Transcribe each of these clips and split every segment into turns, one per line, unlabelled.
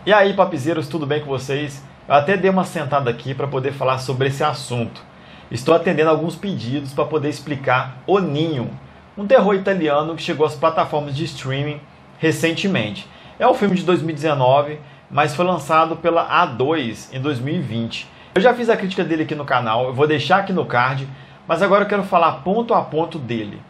E aí, papizeiros, tudo bem com vocês? Eu até dei uma sentada aqui para poder falar sobre esse assunto. Estou atendendo alguns pedidos para poder explicar O Ninho, um terror italiano que chegou às plataformas de streaming recentemente. É um filme de 2019, mas foi lançado pela A2 em 2020. Eu já fiz a crítica dele aqui no canal, eu vou deixar aqui no card, mas agora eu quero falar ponto a ponto dele.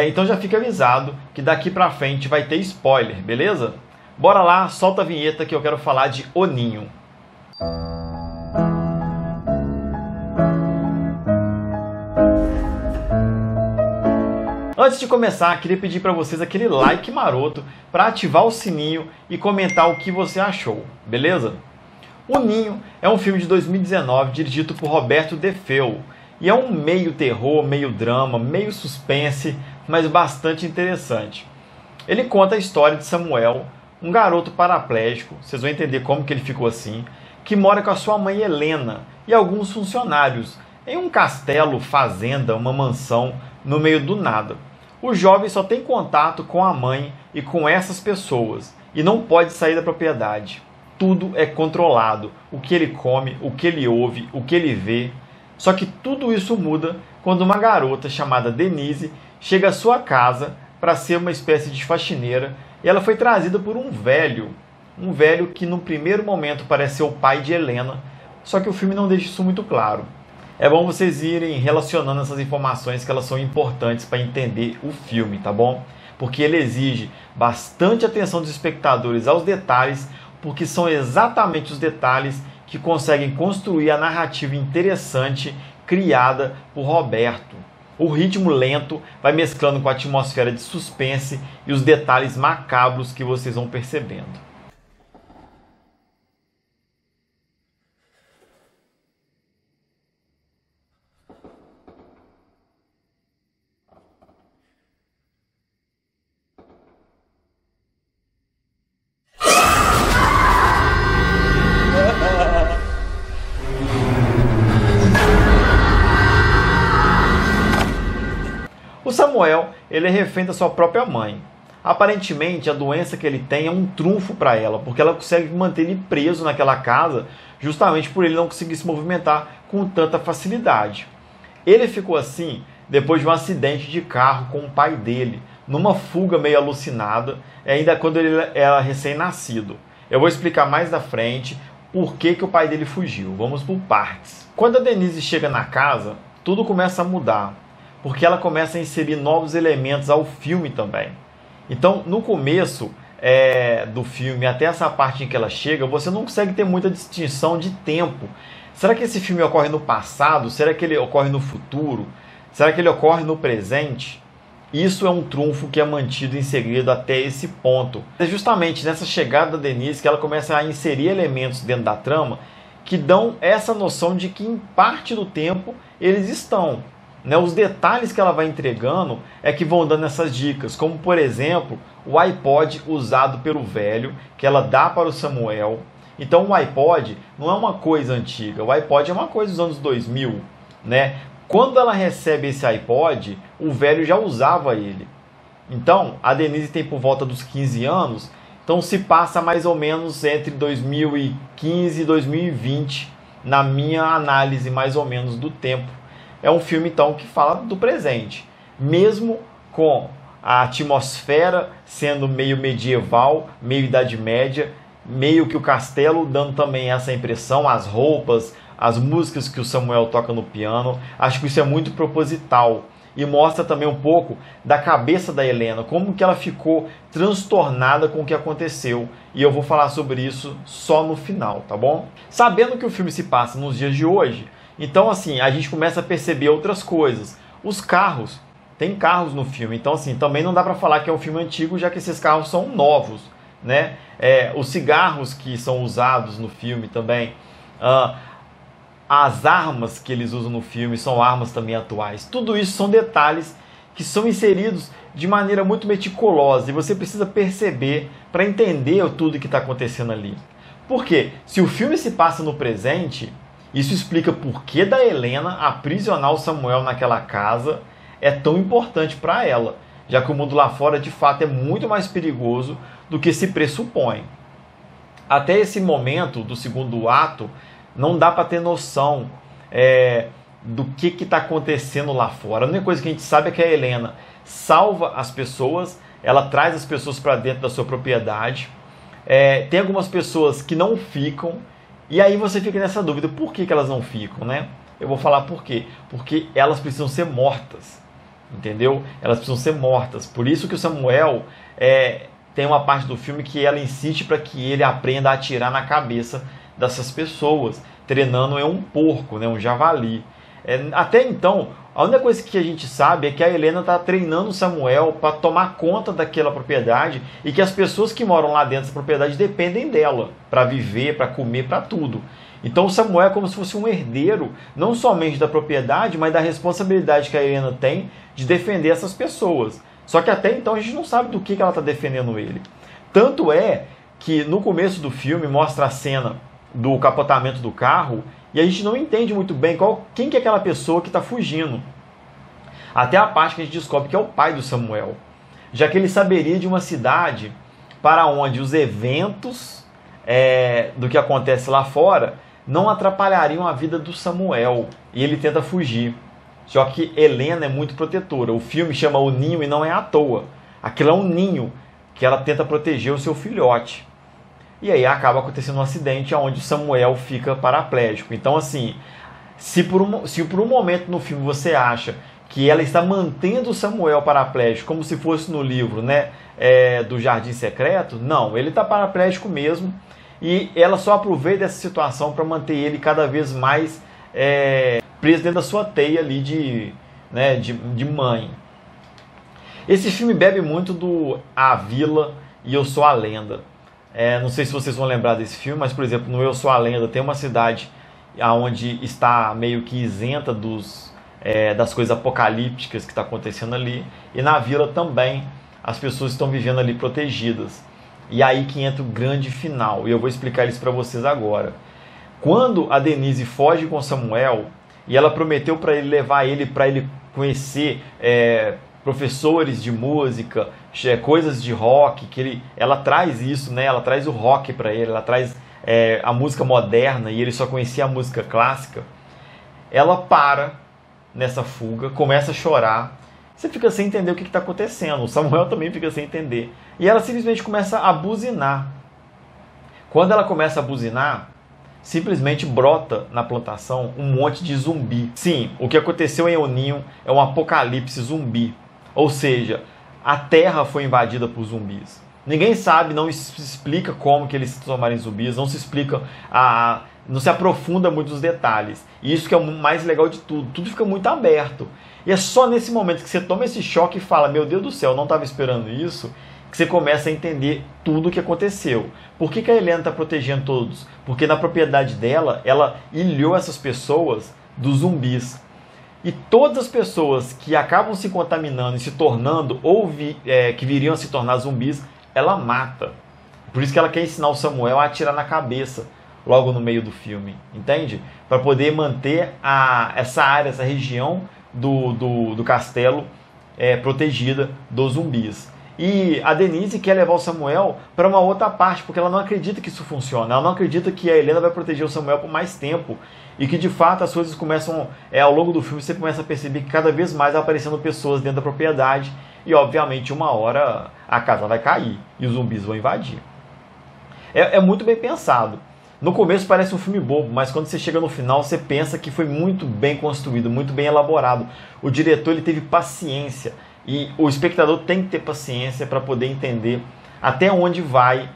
Então já fica avisado que daqui pra frente vai ter spoiler, beleza? Bora lá, solta a vinheta que eu quero falar de O Ninho. Antes de começar, queria pedir para vocês aquele like maroto para ativar o sininho e comentar o que você achou, beleza? O Ninho é um filme de 2019 dirigido por Roberto De Feo e é um meio terror, meio drama, meio suspense, mas bastante interessante. Ele conta a história de Samuel, um garoto paraplégico, vocês vão entender como que ele ficou assim, que mora com a sua mãe Helena e alguns funcionários em um castelo, fazenda, uma mansão no meio do nada. O jovem só tem contato com a mãe e com essas pessoas e não pode sair da propriedade. Tudo é controlado, o que ele come, o que ele ouve, o que ele vê. Só que tudo isso muda quando uma garota chamada Denise chega à sua casa para ser uma espécie de faxineira e ela foi trazida por um velho que no primeiro momento parece ser o pai de Helena, só que o filme não deixa isso muito claro. É bom vocês irem relacionando essas informações que elas são importantes para entender o filme, tá bom? Porque ele exige bastante atenção dos espectadores aos detalhes, porque são exatamente os detalhes que conseguem construir a narrativa interessante criada por Roberto. O ritmo lento vai mesclando com a atmosfera de suspense e os detalhes macabros que vocês vão percebendo. O Samuel, ele é refém da sua própria mãe. Aparentemente, a doença que ele tem é um trunfo para ela, porque ela consegue manter ele preso naquela casa justamente por ele não conseguir se movimentar com tanta facilidade. Ele ficou assim depois de um acidente de carro com o pai dele, numa fuga meio alucinada, ainda quando ele era recém-nascido. Eu vou explicar mais na frente por que o pai dele fugiu. Vamos por partes. Quando a Denise chega na casa, tudo começa a mudar, porque ela começa a inserir novos elementos ao filme também. Então, no começo do filme, até essa parte em que ela chega, você não consegue ter muita distinção de tempo. Será que esse filme ocorre no passado? Será que ele ocorre no futuro? Será que ele ocorre no presente? Isso é um trunfo que é mantido em segredo até esse ponto. É justamente nessa chegada da Denise que ela começa a inserir elementos dentro da trama que dão essa noção de que em parte do tempo eles estão. Os detalhes que ela vai entregando é que vão dando essas dicas, como por exemplo, o iPod usado pelo velho, que ela dá para o Samuel. Então o iPod não é uma coisa antiga, o iPod é uma coisa dos anos 2000, né? Quando ela recebe esse iPod, o velho já usava ele. Então, a Denise tem por volta dos 15 anos, então se passa mais ou menos entre 2015 e 2020, na minha análise mais ou menos do tempo. É um filme, então, que fala do presente. Mesmo com a atmosfera sendo meio medieval, meio Idade Média, meio que o castelo dando também essa impressão, as roupas, as músicas que o Samuel toca no piano. Acho que isso é muito proposital. E mostra também um pouco da cabeça da Helena, como que ela ficou transtornada com o que aconteceu. E eu vou falar sobre isso só no final, tá bom? Sabendo que o filme se passa nos dias de hoje, então, assim, a gente começa a perceber outras coisas. Os carros, tem carros no filme, então, assim, também não dá para falar que é um filme antigo, já que esses carros são novos, né? Os cigarros que são usados no filme também, as armas que eles usam no filme são armas também atuais. Tudo isso são detalhes que são inseridos de maneira muito meticulosa e você precisa perceber para entender tudo que está acontecendo ali. Por quê? Se o filme se passa no presente, isso explica por que da Helena aprisionar o Samuel naquela casa é tão importante para ela, já que o mundo lá fora de fato é muito mais perigoso do que se pressupõe. Até esse momento do segundo ato, não dá para ter noção do que está acontecendo lá fora. A única coisa que a gente sabe é que a Helena salva as pessoas, ela traz as pessoas para dentro da sua propriedade. Tem algumas pessoas que não ficam, e aí você fica nessa dúvida, por que elas não ficam, né? Eu vou falar por quê. Porque elas precisam ser mortas, entendeu? Elas precisam ser mortas. Por isso que o Samuel tem uma parte do filme que ela insiste para que ele aprenda a atirar na cabeça dessas pessoas, treinando um porco, né? Um javali. Até então, a única coisa que a gente sabe é que a Helena está treinando o Samuel para tomar conta daquela propriedade e que as pessoas que moram lá dentro da propriedade dependem dela para viver, para comer, para tudo. Então o Samuel é como se fosse um herdeiro, não somente da propriedade, mas da responsabilidade que a Helena tem de defender essas pessoas. Só que até então a gente não sabe do que ela está defendendo ele. Tanto é que no começo do filme mostra a cena do capotamento do carro e a gente não entende muito bem quem que é aquela pessoa que está fugindo. Até a parte que a gente descobre que é o pai do Samuel. Já que ele saberia de uma cidade para onde os eventos do que acontece lá fora não atrapalhariam a vida do Samuel. E ele tenta fugir. Só que Helena é muito protetora. O filme chama O Ninho e não é à toa. Aquilo é um ninho que ela tenta proteger o seu filhote. E aí acaba acontecendo um acidente onde Samuel fica paraplégico. Então, assim, se por um momento no filme você acha que ela está mantendo o Samuel paraplégico, como se fosse no livro, né, do Jardim Secreto, não, ele está paraplégico mesmo. E ela só aproveita essa situação para manter ele cada vez mais preso dentro da sua teia ali de mãe. Esse filme bebe muito do A Vila e Eu Sou a Lenda. Não sei se vocês vão lembrar desse filme, mas, por exemplo, no Eu Sou a Lenda tem uma cidade onde está meio que isenta das coisas apocalípticas que está acontecendo ali. E na vila também as pessoas estão vivendo ali protegidas. E aí que entra o grande final, e eu vou explicar isso para vocês agora. Quando a Denise foge com Samuel, e ela prometeu para ele levar ele para ele conhecer professores de música, coisas de rock, ela traz isso, né? Ela traz o rock para ele, ela traz a música moderna, e ele só conhecia a música clássica. Ela para nessa fuga, começa a chorar. Você fica sem entender o que está acontecendo. O Samuel também fica sem entender. E ela simplesmente começa a buzinar. Quando ela começa a buzinar, simplesmente brota na plantação um monte de zumbi. Sim, o que aconteceu em O Ninho é um apocalipse zumbi. Ou seja, a terra foi invadida por zumbis. Ninguém sabe, não se explica como que eles se transformaram em zumbis, não se explica, não se aprofunda muito nos detalhes. E isso que é o mais legal de tudo, tudo fica muito aberto. E é só nesse momento que você toma esse choque e fala, meu Deus do céu, eu não estava esperando isso, que você começa a entender tudo o que aconteceu. Por que a Helena está protegendo todos? Porque na propriedade dela, ela ilhou essas pessoas dos zumbis. E todas as pessoas que acabam se contaminando e se tornando, ou que viriam a se tornar zumbis, ela mata. Por isso que ela quer ensinar o Samuel a atirar na cabeça, logo no meio do filme, entende? Para poder manter essa área, essa região do castelo protegida dos zumbis. E a Denise quer levar o Samuel para uma outra parte, porque ela não acredita que isso funciona. Ela não acredita que a Helena vai proteger o Samuel por mais tempo. E que de fato as coisas começam, ao longo do filme, você começa a perceber que cada vez mais aparecendo pessoas dentro da propriedade. E obviamente uma hora a casa vai cair e os zumbis vão invadir. É muito bem pensado. No começo parece um filme bobo, mas quando você chega no final você pensa que foi muito bem construído, muito bem elaborado. O diretor ele teve paciência. E o espectador tem que ter paciência para poder entender até onde vai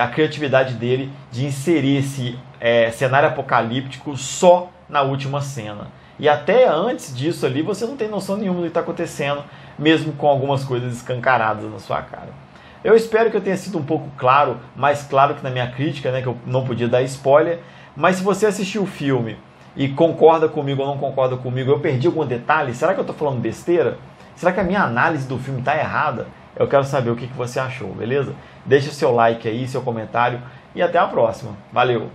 a criatividade dele de inserir esse cenário apocalíptico só na última cena. E até antes disso ali você não tem noção nenhuma do que está acontecendo, mesmo com algumas coisas escancaradas na sua cara. Eu espero que eu tenha sido um pouco claro, mais claro que na minha crítica, né, que eu não podia dar spoiler. Mas se você assistiu o filme e concorda comigo ou não concorda comigo, eu perdi algum detalhe? Será que eu estou falando besteira? Será que a minha análise do filme está errada? Eu quero saber o que você achou, beleza? Deixa seu like aí, seu comentário e até a próxima. Valeu!